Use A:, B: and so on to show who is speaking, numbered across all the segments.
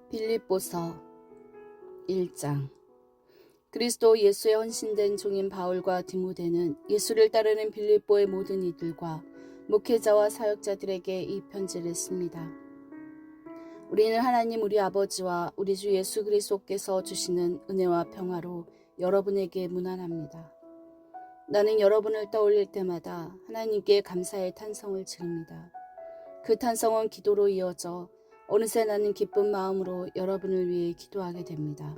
A: 빌립보서 1장. 그리스도 예수의 헌신된 종인 바울과 디모데는 예수를 따르는 빌립보의 모든 이들과 목회자와 사역자들에게 이 편지를 씁니다. 우리는 하나님 우리 아버지와 우리 주 예수 그리스도께서 주시는 은혜와 평화로 여러분에게 문안합니다. 나는 여러분을 떠올릴 때마다 하나님께 감사의 탄성을 지릅니다. 그 탄성은 기도로 이어져 어느새 나는 기쁜 마음으로 여러분을 위해 기도하게 됩니다.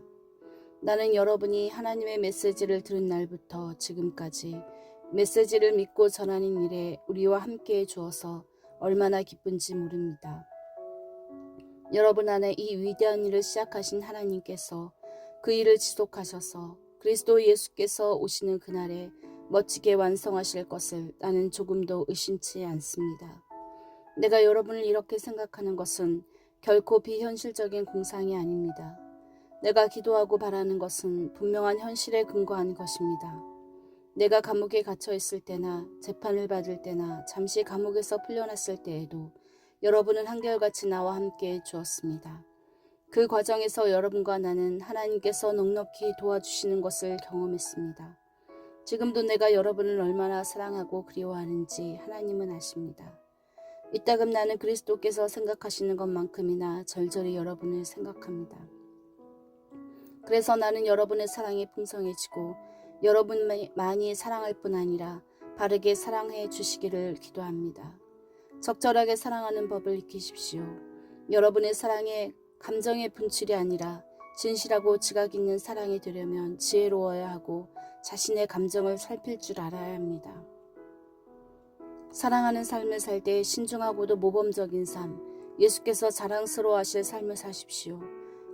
A: 나는 여러분이 하나님의 메시지를 들은 날부터 지금까지 메시지를 믿고 전하는 일에 우리와 함께해 주어서 얼마나 기쁜지 모릅니다. 여러분 안에 이 위대한 일을 시작하신 하나님께서 그 일을 지속하셔서 그리스도 예수께서 오시는 그날에 멋지게 완성하실 것을 나는 조금도 의심치 않습니다. 내가 여러분을 이렇게 생각하는 것은 결코 비현실적인 공상이 아닙니다. 내가 기도하고 바라는 것은 분명한 현실에 근거한 것입니다. 내가 감옥에 갇혀 있을 때나 재판을 받을 때나 잠시 감옥에서 풀려났을 때에도 여러분은 한결같이 나와 함께 해 주었습니다. 그 과정에서 여러분과 나는 하나님께서 넉넉히 도와주시는 것을 경험했습니다. 지금도 내가 여러분을 얼마나 사랑하고 그리워하는지 하나님은 아십니다. 이따금 나는 그리스도께서 생각하시는 것만큼이나 절절히 여러분을 생각합니다. 그래서 나는 여러분의 사랑이 풍성해지고 여러분만이 많이 사랑할 뿐 아니라 바르게 사랑해 주시기를 기도합니다. 적절하게 사랑하는 법을 익히십시오. 여러분의 사랑에 감정의 분출이 아니라 진실하고 지각 있는 사랑이 되려면 지혜로워야 하고 자신의 감정을 살필 줄 알아야 합니다. 사랑하는 삶을 살 때 신중하고도 모범적인 삶, 예수께서 자랑스러워하실 삶을 사십시오.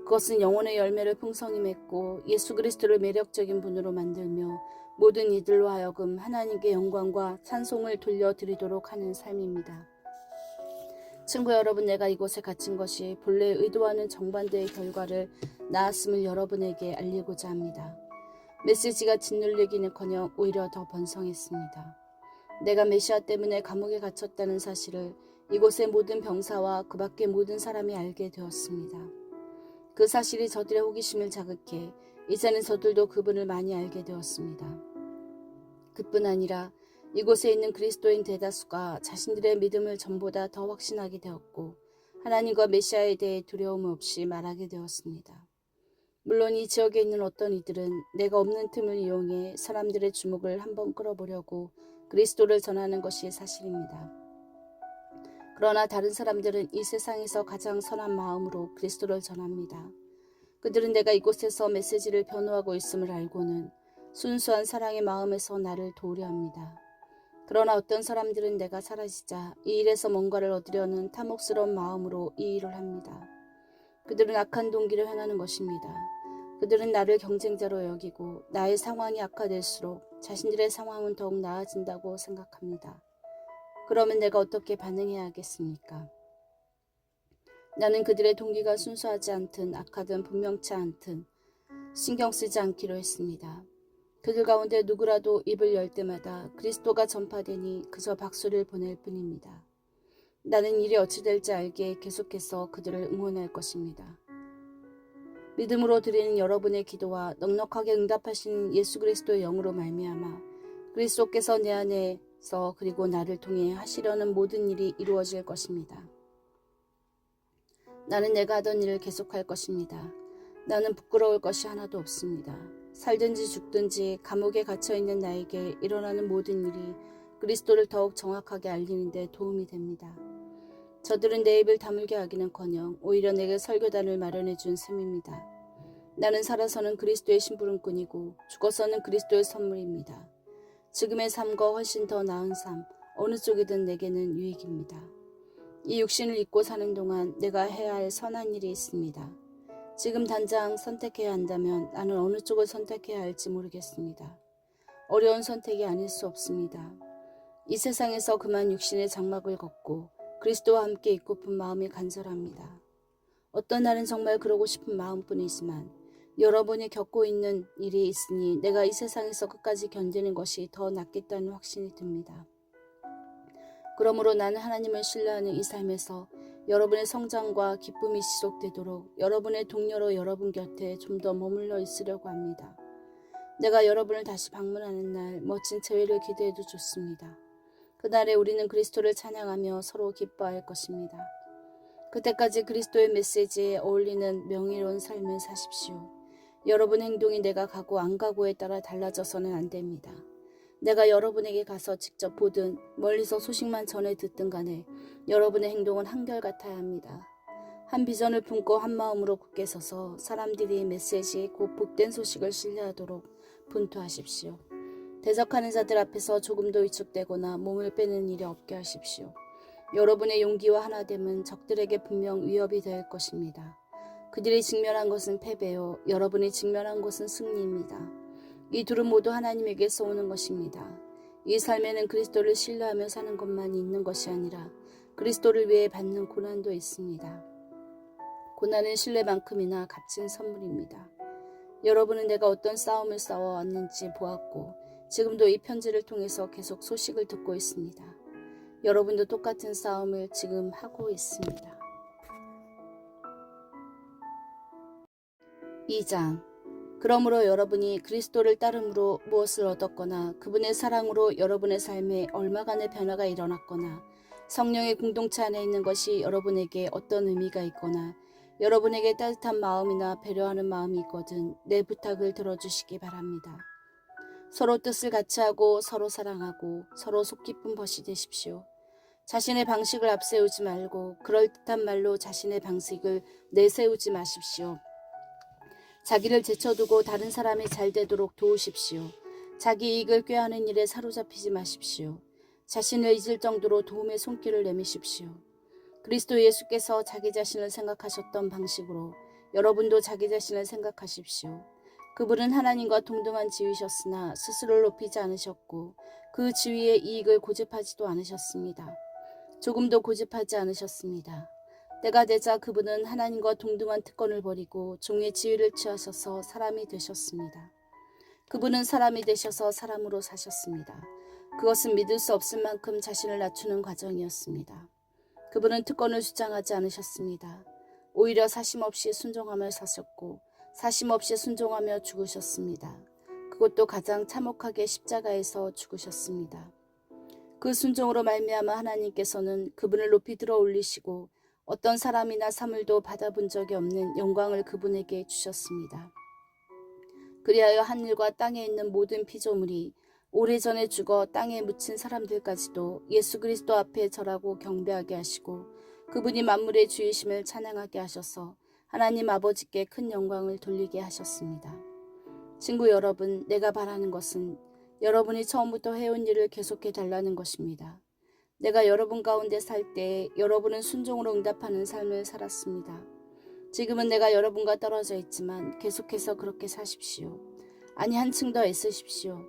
A: 그것은 영혼의 열매를 풍성히 맺고 예수 그리스도를 매력적인 분으로 만들며 모든 이들로 하여금 하나님께 영광과 찬송을 돌려드리도록 하는 삶입니다. 친구 여러분, 내가 이곳에 갇힌 것이 본래 의도하는 정반대의 결과를 낳았음을 여러분에게 알리고자 합니다. 메시지가 짓눌리기는커녕 오히려 더 번성했습니다. 내가 메시아 때문에 감옥에 갇혔다는 사실을 이곳의 모든 병사와 그 밖의 모든 사람이 알게 되었습니다. 그 사실이 저들의 호기심을 자극해 이제는 저들도 그분을 많이 알게 되었습니다. 그뿐 아니라 이곳에 있는 그리스도인 대다수가 자신들의 믿음을 전보다 더 확신하게 되었고 하나님과 메시아에 대해 두려움 없이 말하게 되었습니다. 물론 이 지역에 있는 어떤 이들은 내가 없는 틈을 이용해 사람들의 주목을 한번 끌어보려고 그리스도를 전하는 것이 사실입니다. 그러나 다른 사람들은 이 세상에서 가장 선한 마음으로 그리스도를 전합니다. 그들은 내가 이곳에서 메시지를 변호하고 있음을 알고는 순수한 사랑의 마음에서 나를 도우려 합니다. 그러나 어떤 사람들은 내가 사라지자 이 일에서 뭔가를 얻으려는 탐욕스러운 마음으로 이 일을 합니다. 그들은 악한 동기를 행하는 것입니다. 그들은 나를 경쟁자로 여기고 나의 상황이 악화될수록 자신들의 상황은 더욱 나아진다고 생각합니다. 그러면 내가 어떻게 반응해야 하겠습니까? 나는 그들의 동기가 순수하지 않든 악하든 분명치 않든 신경 쓰지 않기로 했습니다. 그들 가운데 누구라도 입을 열 때마다 그리스도가 전파되니 그저 박수를 보낼 뿐입니다. 나는 일이 어찌 될지 알기에 계속해서 그들을 응원할 것입니다. 믿음으로 드리는 여러분의 기도와 넉넉하게 응답하시는 예수 그리스도의 영으로 말미암아 그리스도께서 내 안에서 그리고 나를 통해 하시려는 모든 일이 이루어질 것입니다. 나는 내가 하던 일을 계속할 것입니다. 나는 부끄러울 것이 하나도 없습니다. 살든지 죽든지 감옥에 갇혀있는 나에게 일어나는 모든 일이 그리스도를 더욱 정확하게 알리는 데 도움이 됩니다. 저들은 내 입을 다물게 하기는커녕 오히려 내게 설교단을 마련해 준 셈입니다. 나는 살아서는 그리스도의 심부름꾼이고 죽어서는 그리스도의 선물입니다. 지금의 삶과 훨씬 더 나은 삶, 어느 쪽이든 내게는 유익입니다. 이 육신을 입고 사는 동안 내가 해야 할 선한 일이 있습니다. 지금 당장 선택해야 한다면 나는 어느 쪽을 선택해야 할지 모르겠습니다. 어려운 선택이 아닐 수 없습니다. 이 세상에서 그만 육신의 장막을 걷고 그리스도와 함께 있고픈 마음이 간절합니다. 어떤 날은 정말 그러고 싶은 마음뿐이지만 여러분이 겪고 있는 일이 있으니 내가 이 세상에서 끝까지 견디는 것이 더 낫겠다는 확신이 듭니다. 그러므로 나는 하나님을 신뢰하는 이 삶에서 여러분의 성장과 기쁨이 지속되도록 여러분의 동료로 여러분 곁에 좀 더 머물러 있으려고 합니다. 내가 여러분을 다시 방문하는 날 멋진 재회를 기대해도 좋습니다. 그날에 우리는 그리스도를 찬양하며 서로 기뻐할 것입니다. 그때까지 그리스도의 메시지에 어울리는 명예로운 삶을 사십시오. 여러분 행동이 내가 가고 안 가고에 따라 달라져서는 안 됩니다. 내가 여러분에게 가서 직접 보든 멀리서 소식만 전해 듣든 간에 여러분의 행동은 한결같아야 합니다. 한 비전을 품고 한 마음으로 굳게 서서 사람들이 메시지 곧 복된 소식을 신뢰하도록 분투하십시오. 대적하는 자들 앞에서 조금도 위축되거나 몸을 빼는 일이 없게 하십시오. 여러분의 용기와 하나됨은 적들에게 분명 위협이 될 것입니다. 그들이 직면한 것은 패배요, 여러분이 직면한 것은 승리입니다. 이 둘은 모두 하나님에게서 오는 것입니다. 이 삶에는 그리스도를 신뢰하며 사는 것만이 있는 것이 아니라 그리스도를 위해 받는 고난도 있습니다. 고난은 신뢰만큼이나 값진 선물입니다. 여러분은 내가 어떤 싸움을 싸워왔는지 보았고 지금도 이 편지를 통해서 계속 소식을 듣고 있습니다. 여러분도 똑같은 싸움을 지금 하고 있습니다. 2장. 그러므로 여러분이 그리스도를 따름으로 무엇을 얻었거나 그분의 사랑으로 여러분의 삶에 얼마간의 변화가 일어났거나 성령의 공동체 안에 있는 것이 여러분에게 어떤 의미가 있거나 여러분에게 따뜻한 마음이나 배려하는 마음이 있거든 내 부탁을 들어주시기 바랍니다. 서로 뜻을 같이 하고 서로 사랑하고 서로 속 깊은 벗이 되십시오. 자신의 방식을 앞세우지 말고 그럴듯한 말로 자신의 방식을 내세우지 마십시오. 자기를 제쳐두고 다른 사람이 잘 되도록 도우십시오. 자기 이익을 꾀하는 일에 사로잡히지 마십시오. 자신을 잊을 정도로 도움의 손길을 내미십시오. 그리스도 예수께서 자기 자신을 생각하셨던 방식으로 여러분도 자기 자신을 생각하십시오. 그분은 하나님과 동등한 지위셨으나 스스로를 높이지 않으셨고 그 지위의 이익을 고집하지도 않으셨습니다. 조금도 고집하지 않으셨습니다. 때가 되자 그분은 하나님과 동등한 특권을 버리고 종의 지위를 취하셔서 사람이 되셨습니다. 그분은 사람이 되셔서 사람으로 사셨습니다. 그것은 믿을 수 없을 만큼 자신을 낮추는 과정이었습니다. 그분은 특권을 주장하지 않으셨습니다. 오히려 사심없이 순종하며 사셨고 사심없이 순종하며 죽으셨습니다. 그것도 가장 참혹하게 십자가에서 죽으셨습니다. 그 순종으로 말미암아 하나님께서는 그분을 높이 들어 올리시고 어떤 사람이나 사물도 받아본 적이 없는 영광을 그분에게 주셨습니다. 그리하여 하늘과 땅에 있는 모든 피조물이 오래전에 죽어 땅에 묻힌 사람들까지도 예수 그리스도 앞에 절하고 경배하게 하시고 그분이 만물의 주이심을 찬양하게 하셔서 하나님 아버지께 큰 영광을 돌리게 하셨습니다. 친구 여러분, 내가 바라는 것은 여러분이 처음부터 해온 일을 계속해 달라는 것입니다. 내가 여러분 가운데 살 때 여러분은 순종으로 응답하는 삶을 살았습니다. 지금은 내가 여러분과 떨어져 있지만 계속해서 그렇게 사십시오. 아니 한층 더 애쓰십시오.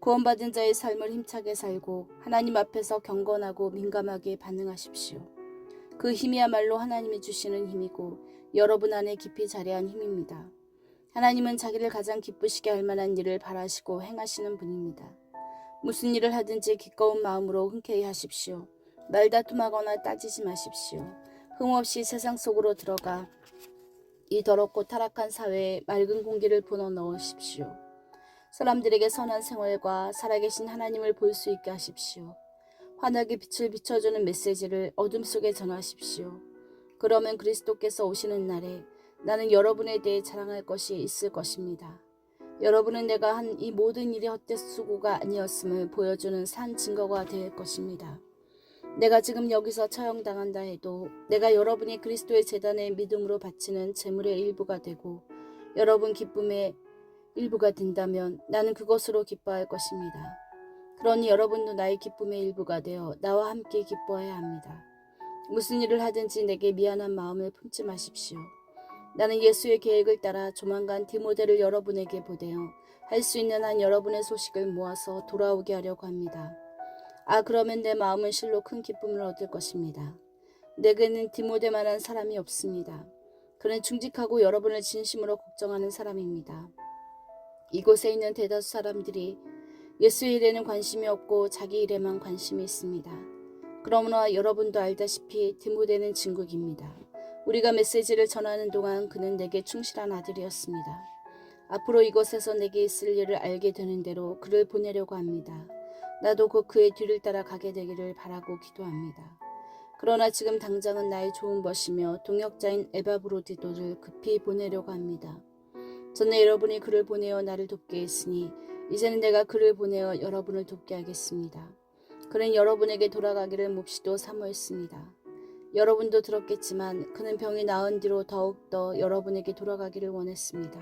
A: 구원받은 자의 삶을 힘차게 살고 하나님 앞에서 경건하고 민감하게 반응하십시오. 그 힘이야말로 하나님이 주시는 힘이고 여러분 안에 깊이 자리한 힘입니다. 하나님은 자기를 가장 기쁘시게 할 만한 일을 바라시고 행하시는 분입니다. 무슨 일을 하든지 기꺼운 마음으로 흔쾌히 하십시오. 말다툼하거나 따지지 마십시오. 흠없이 세상 속으로 들어가 이 더럽고 타락한 사회에 맑은 공기를 불어넣으십시오. 사람들에게 선한 생활과 살아계신 하나님을 볼 수 있게 하십시오. 환하게 빛을 비춰주는 메시지를 어둠 속에 전하십시오. 그러면 그리스도께서 오시는 날에 나는 여러분에 대해 자랑할 것이 있을 것입니다. 여러분은 내가 한 이 모든 일이 헛되수고가 아니었음을 보여주는 산 증거가 될 것입니다. 내가 지금 여기서 처형당한다 해도 내가 여러분이 그리스도의 제단에 믿음으로 바치는 제물의 일부가 되고 여러분 기쁨의 일부가 된다면 나는 그것으로 기뻐할 것입니다. 그러니 여러분도 나의 기쁨의 일부가 되어 나와 함께 기뻐해야 합니다. 무슨 일을 하든지 내게 미안한 마음을 품지 마십시오. 나는 예수의 계획을 따라 조만간 디모데를 여러분에게 보내어 할 수 있는 한 여러분의 소식을 모아서 돌아오게 하려고 합니다. 그러면 내 마음은 실로 큰 기쁨을 얻을 것입니다. 내게는 디모데만한 사람이 없습니다. 그는 충직하고 여러분을 진심으로 걱정하는 사람입니다. 이곳에 있는 대다수 사람들이 예수 일에는 관심이 없고 자기 일에만 관심이 있습니다. 그러나 여러분도 알다시피 디모데는 진국입니다. 우리가 메시지를 전하는 동안 그는 내게 충실한 아들이었습니다. 앞으로 이곳에서 내게 있을 일을 알게 되는 대로 그를 보내려고 합니다. 나도 곧 그의 뒤를 따라 가게 되기를 바라고 기도합니다. 그러나 지금 당장은 나의 좋은 벗이며 동역자인 에바브로디도를 급히 보내려고 합니다. 전에 여러분이 그를 보내어 나를 돕게 했으니 이제는 내가 그를 보내어 여러분을 돕게 하겠습니다. 그는 여러분에게 돌아가기를 몹시도 사모했습니다. 여러분도 들었겠지만 그는 병이 나은 뒤로 더욱더 여러분에게 돌아가기를 원했습니다.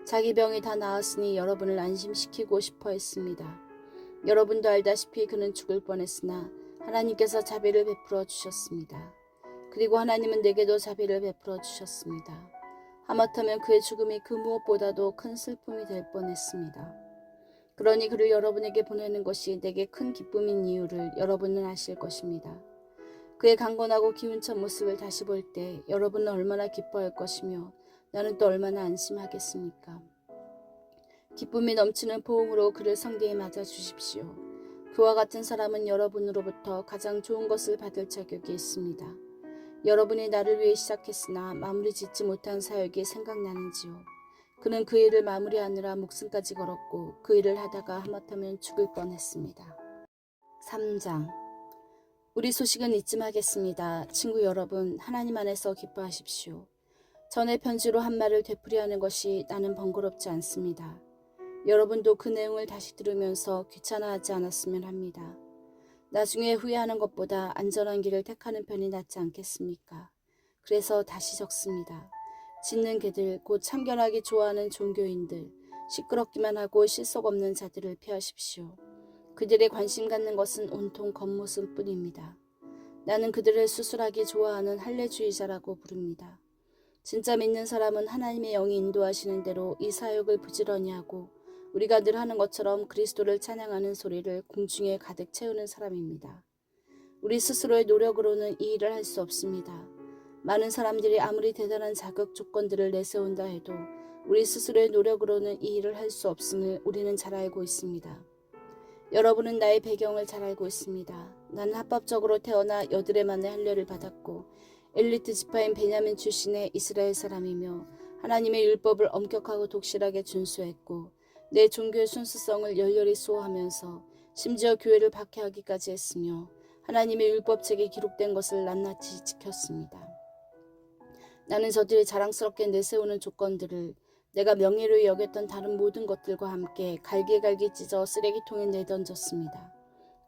A: 자기 병이 다 나았으니 여러분을 안심시키고 싶어 했습니다. 여러분도 알다시피 그는 죽을 뻔했으나 하나님께서 자비를 베풀어 주셨습니다. 그리고 하나님은 내게도 자비를 베풀어 주셨습니다. 하마터면 그의 죽음이 그 무엇보다도 큰 슬픔이 될 뻔했습니다. 그러니 그를 여러분에게 보내는 것이 내게 큰 기쁨인 이유를 여러분은 아실 것입니다. 그의 강건하고 기운찬 모습을 다시 볼 때 여러분은 얼마나 기뻐할 것이며 나는 또 얼마나 안심하겠습니까? 기쁨이 넘치는 포옹으로 그를 성대에 맞아 주십시오. 그와 같은 사람은 여러분으로부터 가장 좋은 것을 받을 자격이 있습니다. 여러분이 나를 위해 시작했으나 마무리 짓지 못한 사역이 생각나는지요. 그는 그 일을 마무리하느라 목숨까지 걸었고 그 일을 하다가 하마터면 죽을 뻔했습니다. 3장. 우리 소식은 이쯤 하겠습니다. 친구 여러분, 하나님 안에서 기뻐하십시오. 전에 편지로 한 말을 되풀이하는 것이 나는 번거롭지 않습니다. 여러분도 그 내용을 다시 들으면서 귀찮아하지 않았으면 합니다. 나중에 후회하는 것보다 안전한 길을 택하는 편이 낫지 않겠습니까? 그래서 다시 적습니다. 짖는 개들, 곧 참견하기 좋아하는 종교인들, 시끄럽기만 하고 실속 없는 자들을 피하십시오. 그들의 관심 갖는 것은 온통 겉모습뿐입니다. 나는 그들을 수술하기 좋아하는 할례주의자라고 부릅니다. 진짜 믿는 사람은 하나님의 영이 인도하시는 대로 이 사역을 부지런히 하고 우리가 늘 하는 것처럼 그리스도를 찬양하는 소리를 공중에 가득 채우는 사람입니다. 우리 스스로의 노력으로는 이 일을 할 수 없습니다. 많은 사람들이 아무리 대단한 자격 조건들을 내세운다 해도 우리 스스로의 노력으로는 이 일을 할 수 없음을 우리는 잘 알고 있습니다. 여러분은 나의 배경을 잘 알고 있습니다. 나는 합법적으로 태어나 여드레만의 할례를 받았고 엘리트 지파인 베냐민 출신의 이스라엘 사람이며 하나님의 율법을 엄격하고 독실하게 준수했고 내 종교의 순수성을 열렬히 수호하면서 심지어 교회를 박해하기까지 했으며 하나님의 율법책에 기록된 것을 낱낱이 지켰습니다. 나는 저들이 자랑스럽게 내세우는 조건들을 내가 명예로이 여겼던 다른 모든 것들과 함께 갈기갈기 찢어 쓰레기통에 내던졌습니다.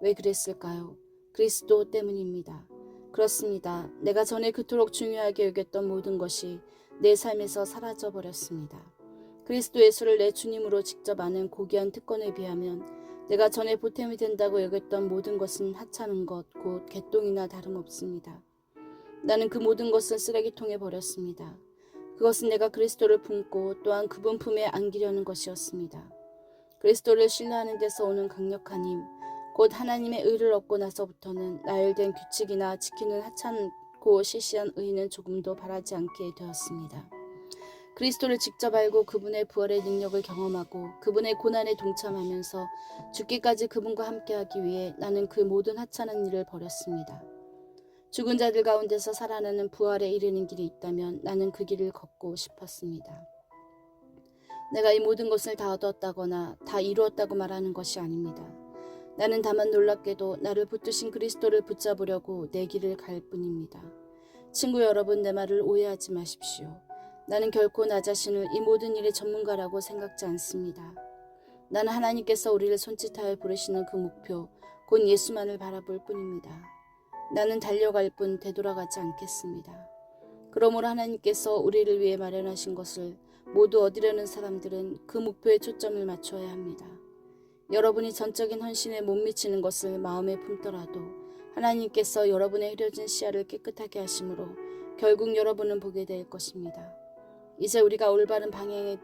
A: 왜 그랬을까요? 그리스도 때문입니다. 그렇습니다. 내가 전에 그토록 중요하게 여겼던 모든 것이 내 삶에서 사라져버렸습니다. 그리스도 예수를 내 주님으로 직접 아는 고귀한 특권에 비하면 내가 전에 보탬이 된다고 여겼던 모든 것은 하찮은 것, 곧 개똥이나 다름없습니다. 나는 그 모든 것을 쓰레기통에 버렸습니다. 그것은 내가 그리스도를 품고 또한 그분 품에 안기려는 것이었습니다. 그리스도를 신뢰하는 데서 오는 강력한 힘, 곧 하나님의 의를 얻고 나서부터는 나열된 규칙이나 지키는 하찮고 시시한 의의는 조금도 바라지 않게 되었습니다. 그리스도를 직접 알고 그분의 부활의 능력을 경험하고 그분의 고난에 동참하면서 죽기까지 그분과 함께하기 위해 나는 그 모든 하찮은 일을 버렸습니다. 죽은 자들 가운데서 살아나는 부활에 이르는 길이 있다면 나는 그 길을 걷고 싶었습니다. 내가 이 모든 것을 다 얻었다거나 다 이루었다고 말하는 것이 아닙니다. 나는 다만 놀랍게도 나를 붙드신 그리스도를 붙잡으려고 내 길을 갈 뿐입니다. 친구 여러분, 내 말을 오해하지 마십시오. 나는 결코 나 자신을 이 모든 일의 전문가라고 생각지 않습니다. 나는 하나님께서 우리를 손짓하여 부르시는 그 목표, 곧 예수만을 바라볼 뿐입니다. 나는 달려갈 뿐 되돌아가지 않겠습니다. 그러므로 하나님께서 우리를 위해 마련하신 것을 모두 얻으려는 사람들은 그 목표에 초점을 맞춰야 합니다. 여러분이 전적인 헌신에 못 미치는 것을 마음에 품더라도 하나님께서 여러분의 흐려진 시야를 깨끗하게 하심으로 결국 여러분은 보게 될 것입니다. 이제 우리가 올바른 방향에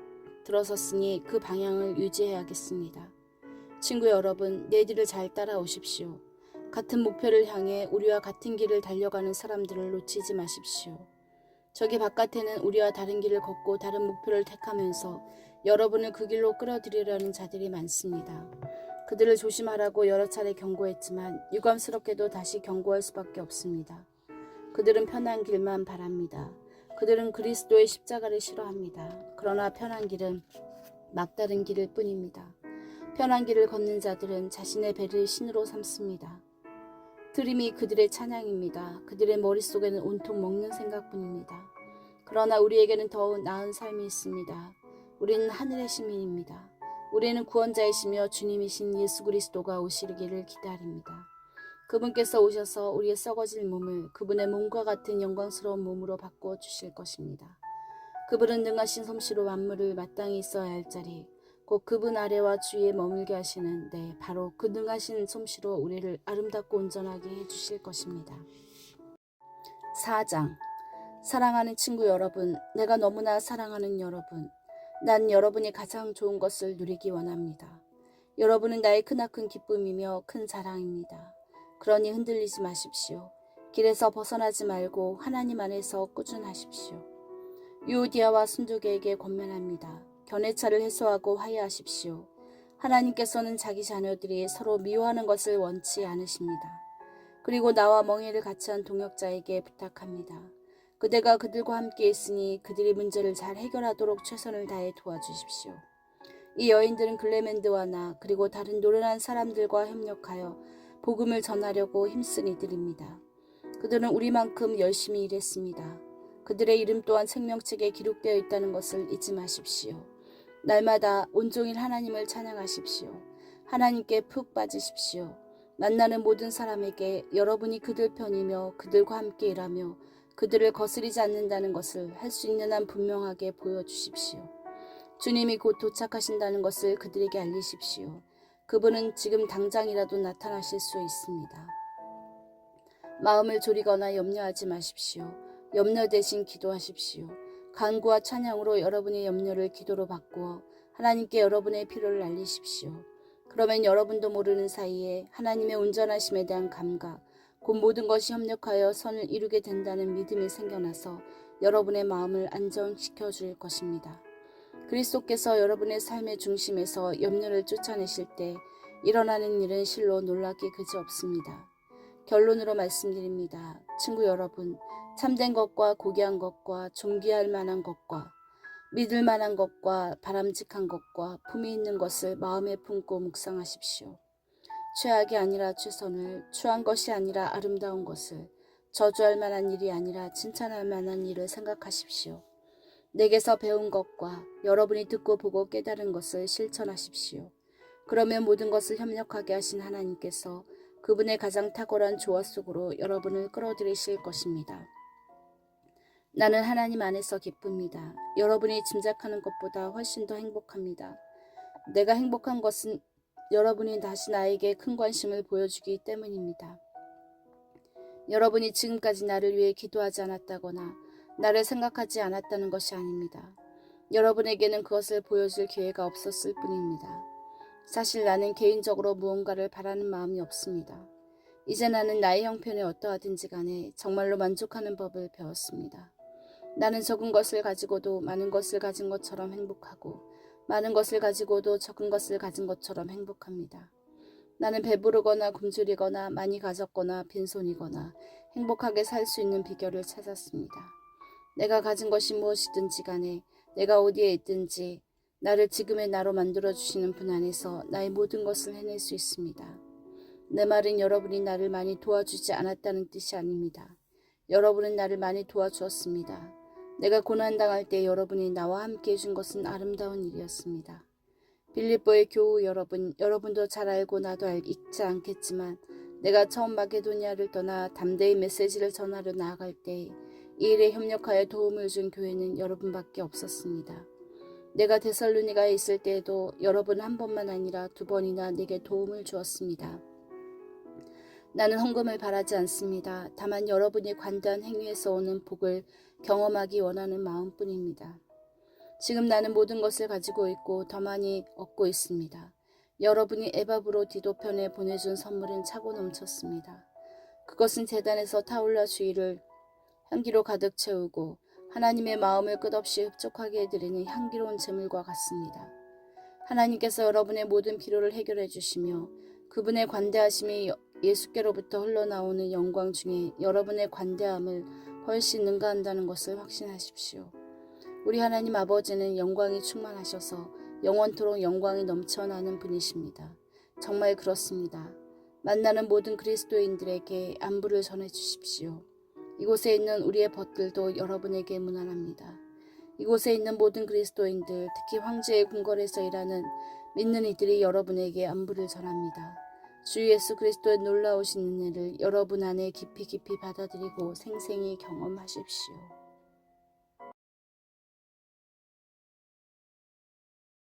A: 들어섰으니 그 방향을 유지해야겠습니다. 친구 여러분, 내 뒤를 잘 따라오십시오. 같은 목표를 향해 우리와 같은 길을 달려가는 사람들을 놓치지 마십시오. 저기 바깥에는 우리와 다른 길을 걷고 다른 목표를 택하면서 여러분을 그 길로 끌어들이려는 자들이 많습니다. 그들을 조심하라고 여러 차례 경고했지만 유감스럽게도 다시 경고할 수밖에 없습니다. 그들은 편한 길만 바랍니다. 그들은 그리스도의 십자가를 싫어합니다. 그러나 편한 길은 막다른 길일 뿐입니다. 편한 길을 걷는 자들은 자신의 배를 신으로 삼습니다. 드림이 그들의 찬양입니다. 그들의 머릿속에는 온통 먹는 생각뿐입니다. 그러나 우리에게는 더 나은 삶이 있습니다. 우리는 하늘의 시민입니다. 우리는 구원자이시며 주님이신 예수 그리스도가 오시기를 기다립니다. 그분께서 오셔서 우리의 썩어질 몸을 그분의 몸과 같은 영광스러운 몸으로 바꿔주실 것입니다. 그분은 능하신 솜씨로 만물을 마땅히 있어야 할 자리, 곧 그분 아래와 주위에 머물게 하시는 바로 그 능하신 솜씨로 우리를 아름답고 온전하게 해주실 것입니다. 4장. 사랑하는 친구 여러분, 내가 너무나 사랑하는 여러분, 난 여러분이 가장 좋은 것을 누리기 원합니다. 여러분은 나의 크나큰 기쁨이며 큰 자랑입니다. 그러니 흔들리지 마십시오. 길에서 벗어나지 말고 하나님 안에서 꾸준하십시오. 유오디아와 순두계에게 권면합니다. 견해차를 해소하고 화해하십시오. 하나님께서는 자기 자녀들이 서로 미워하는 것을 원치 않으십니다. 그리고 나와 멍에를 같이 한 동역자에게 부탁합니다. 그대가 그들과 함께 있으니 그들이 문제를 잘 해결하도록 최선을 다해 도와주십시오. 이 여인들은 글레멘드와 나 그리고 다른 노련한 사람들과 협력하여 복음을 전하려고 힘쓴 이들입니다. 그들은 우리만큼 열심히 일했습니다. 그들의 이름 또한 생명책에 기록되어 있다는 것을 잊지 마십시오. 날마다 온종일 하나님을 찬양하십시오. 하나님께 푹 빠지십시오. 만나는 모든 사람에게 여러분이 그들 편이며 그들과 함께 일하며 그들을 거스리지 않는다는 것을 할 수 있는 한 분명하게 보여주십시오. 주님이 곧 도착하신다는 것을 그들에게 알리십시오. 그분은 지금 당장이라도 나타나실 수 있습니다. 마음을 졸이거나 염려하지 마십시오. 염려 대신 기도하십시오. 간구와 찬양으로 여러분의 염려를 기도로 바꾸어 하나님께 여러분의 필요를 알리십시오. 그러면 여러분도 모르는 사이에 하나님의 온전하심에 대한 감각, 곧 모든 것이 협력하여 선을 이루게 된다는 믿음이 생겨나서 여러분의 마음을 안정시켜 줄 것입니다. 그리스도께서 여러분의 삶의 중심에서 염려를 쫓아내실 때 일어나는 일은 실로 놀랍기 그지없습니다. 결론으로 말씀드립니다. 친구 여러분, 참된 것과 고귀한 것과 존귀할 만한 것과 믿을 만한 것과 바람직한 것과 품위 있는 것을 마음에 품고 묵상하십시오. 최악이 아니라 최선을, 추한 것이 아니라 아름다운 것을, 저주할 만한 일이 아니라 칭찬할 만한 일을 생각하십시오. 내게서 배운 것과 여러분이 듣고 보고 깨달은 것을 실천하십시오. 그러면 모든 것을 협력하게 하신 하나님께서 그분의 가장 탁월한 조화 속으로 여러분을 끌어들이실 것입니다. 나는 하나님 안에서 기쁩니다. 여러분이 짐작하는 것보다 훨씬 더 행복합니다. 내가 행복한 것은 여러분이 다시 나에게 큰 관심을 보여주기 때문입니다. 여러분이 지금까지 나를 위해 기도하지 않았다거나 나를 생각하지 않았다는 것이 아닙니다. 여러분에게는 그것을 보여줄 기회가 없었을 뿐입니다. 사실 나는 개인적으로 무언가를 바라는 마음이 없습니다. 이제 나는 나의 형편이 어떠하든지 간에 정말로 만족하는 법을 배웠습니다. 나는 적은 것을 가지고도 많은 것을 가진 것처럼 행복하고 많은 것을 가지고도 적은 것을 가진 것처럼 행복합니다. 나는 배부르거나 굶주리거나 많이 가졌거나 빈손이거나 행복하게 살 수 있는 비결을 찾았습니다. 내가 가진 것이 무엇이든지 간에 내가 어디에 있든지 나를 지금의 나로 만들어주시는 분 안에서 나의 모든 것을 해낼 수 있습니다. 내 말은 여러분이 나를 많이 도와주지 않았다는 뜻이 아닙니다. 여러분은 나를 많이 도와주었습니다. 내가 고난당할 때 여러분이 나와 함께 해준 것은 아름다운 일이었습니다. 빌립보의 교우 여러분, 여러분도 잘 알고 나도 잊지 않겠지만 내가 처음 마게도니아를 떠나 담대히 메시지를 전하러 나아갈 때 이 일에 협력하여 도움을 준 교회는 여러분밖에 없었습니다. 내가 데살로니가에 있을 때에도 여러분 한 번만 아니라 2번이나 내게 도움을 주었습니다. 나는 헌금을 바라지 않습니다. 다만 여러분이 관대한 행위에서 오는 복을 경험하기 원하는 마음뿐입니다. 지금 나는 모든 것을 가지고 있고 더 많이 얻고 있습니다. 여러분이 에바브로디도 편에 보내준 선물은 차고 넘쳤습니다. 그것은 제단에서 타올라 주위를 향기로 가득 채우고 하나님의 마음을 끝없이 흡족하게 해드리는 향기로운 제물과 같습니다. 하나님께서 여러분의 모든 필요를 해결해 주시며 그분의 관대하심이 예수께로부터 흘러나오는 영광 중에 여러분의 관대함을 훨씬 능가한다는 것을 확신하십시오. 우리 하나님 아버지는 영광이 충만하셔서 영원토록 영광이 넘쳐나는 분이십니다. 정말 그렇습니다. 만나는 모든 그리스도인들에게 안부를 전해 주십시오. 이곳에 있는 우리의 벗들도 여러분에게 문안합니다. 이곳에 있는 모든 그리스도인들, 특히 황제의 궁궐에서 일하는 믿는 이들이 여러분에게 안부를 전합니다. 주 예수 그리스도의 놀라우신 은혜를 여러분 안에 깊이 받아들이고 생생히 경험하십시오.